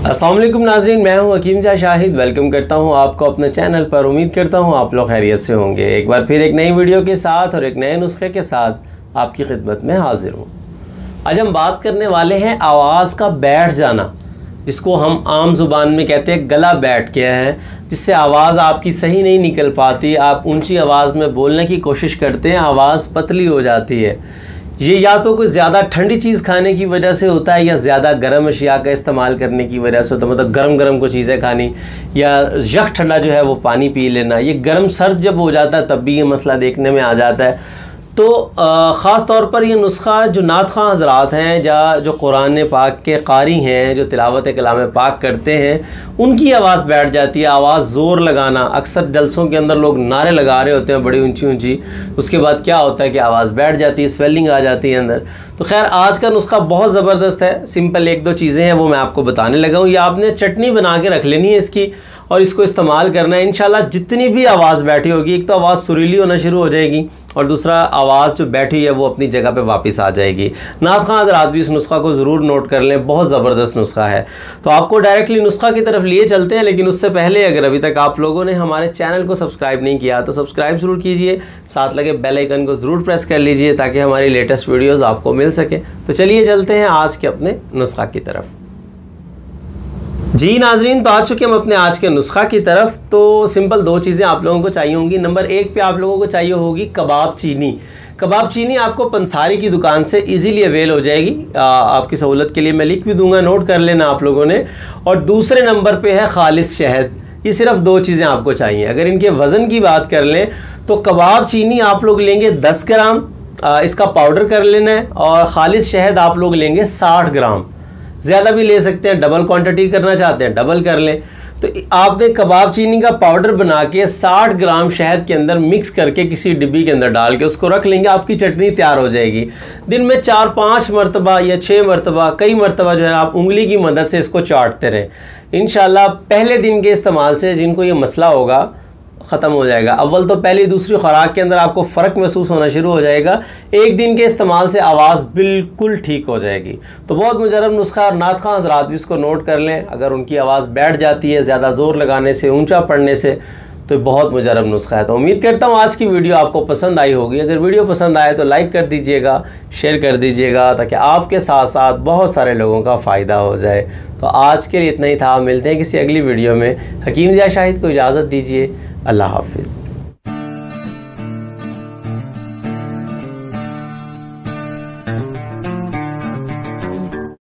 अस्सलाम वालेकुम नाज़रीन, मैं हूं हकीम जा शाहिद। वेलकम करता हूं आपको अपने चैनल पर। उम्मीद करता हूं आप लोग खैरियत से होंगे। एक बार फिर एक नई वीडियो के साथ और एक नए नुस्खे के साथ आपकी खिदमत में हाजिर हूं। आज हम बात करने वाले हैं आवाज़ का बैठ जाना, जिसको हम आम ज़ुबान में कहते हैं गला बैठ गया है, जिससे आवाज़ आपकी सही नहीं निकल पाती। आप ऊंची आवाज़ में बोलने की कोशिश करते हैं, आवाज़ पतली हो जाती है। ये या तो कोई ज़्यादा ठंडी चीज़ खाने की वजह से होता है या ज़्यादा गर्म अशिया का इस्तेमाल करने की वजह से होता है। मतलब गर्म गर्म को चीज़ें खानी या यख ठंडा जो है वो पानी पी लेना। ये गर्म सर्द जब हो जाता है तब भी ये मसला देखने में आ जाता है। तो ख़ास तौर पर ये नुस्खा जो नात ख़ां हज़रात हैं या जो कुरान पाक के कारी हैं, जो तिलावत कलाम पाक करते हैं, उनकी आवाज़ बैठ जाती है। आवाज़ ज़ोर लगाना, अक्सर जलसों के अंदर लोग नारे लगा रहे होते हैं बड़ी ऊंची ऊंची, उसके बाद क्या होता है कि आवाज़ बैठ जाती है, स्वेलिंग आ जाती है अंदर। तो खैर आज का नुस्खा बहुत ज़बरदस्त है। सिंपल एक दो चीज़ें हैं वो मैं आपको बताने लगा हूँ। ये आपने चटनी बना के रख लेनी है इसकी और इसको इस्तेमाल करना है। इंशाल्लाह जितनी भी आवाज़ बैठी होगी, एक तो आवाज़ सुरीली होना शुरू हो जाएगी और दूसरा आवाज़ जो बैठी है वो अपनी जगह पे वापस आ जाएगी। नात ख़ां हज़रात भी इस नुस्खा को ज़रूर नोट कर लें, बहुत ज़बरदस्त नुस्खा है। तो आपको डायरेक्टली नुस्खा की तरफ लिए चलते हैं, लेकिन उससे पहले अगर अभी तक आप लोगों ने हमारे चैनल को सब्सक्राइब नहीं किया तो सब्सक्राइब ज़रूर कीजिए, साथ लगे बेल आइकन को ज़रूर प्रेस कर लीजिए ताकि हमारी लेटेस्ट वीडियोज़ आपको मिल सके। तो चलिए चलते हैं आज के अपने नुस्खा की तरफ। जी नाजरीन, तो आ चुके हम अपने आज के नुस्खा की तरफ। तो सिंपल दो चीज़ें आप लोगों को चाहिए होंगी। नंबर एक पे आप लोगों को चाहिए होगी कबाब चीनी। कबाब चीनी आपको पंसारी की दुकान से इजीली अवेल हो जाएगी। आपकी सहूलत के लिए मैं लिख भी दूंगा, नोट कर लेना आप लोगों ने। और दूसरे नंबर पे है खालिस शहद। ये सिर्फ दो चीज़ें आपको चाहिए। अगर इनके वज़न की बात कर लें तो कबाब चीनी आप लोग लेंगे 10 ग्राम, इसका पाउडर कर लेना है। और खालिस शहद आप लोग लेंगे 60 ग्राम। ज़्यादा भी ले सकते हैं, डबल क्वांटिटी करना चाहते हैं डबल कर लें। तो आपने कबाब चीनी का पाउडर बना के 60 ग्राम शहद के अंदर मिक्स करके किसी डिब्बी के अंदर डाल के उसको रख लेंगे। आपकी चटनी तैयार हो जाएगी। दिन में 4-5 मरतबा या 6 मरतबा, कई मरतबा जो है आप उंगली की मदद से इसको चाटते रहें। इंशाल्लाह पहले दिन के इस्तेमाल से जिनको ये मसला होगा ख़त्म हो जाएगा। अव्वल तो पहली दूसरी खुराक के अंदर आपको फ़र्क महसूस होना शुरू हो जाएगा। एक दिन के इस्तेमाल से आवाज़ बिल्कुल ठीक हो जाएगी। तो बहुत मुजरब नुस्खा और नात ख़ां हज़रात भी इसको नोट कर लें। अगर उनकी आवाज़ बैठ जाती है ज़्यादा ज़ोर लगाने से, ऊंचा पड़ने से, तो बहुत मुजरब नुस्खा है। तो उम्मीद करता हूँ आज की वीडियो आपको पसंद आई होगी। अगर वीडियो पसंद आए तो लाइक कर दीजिएगा, शेयर कर दीजिएगा, ताकि आपके साथ साथ बहुत सारे लोगों का फ़ायदा हो जाए। तो आज के लिए इतना ही था। मिलते हैं किसी अगली वीडियो में। हकीम जा शाहिद को इजाज़त दीजिए। अल्लाह हाफिज़।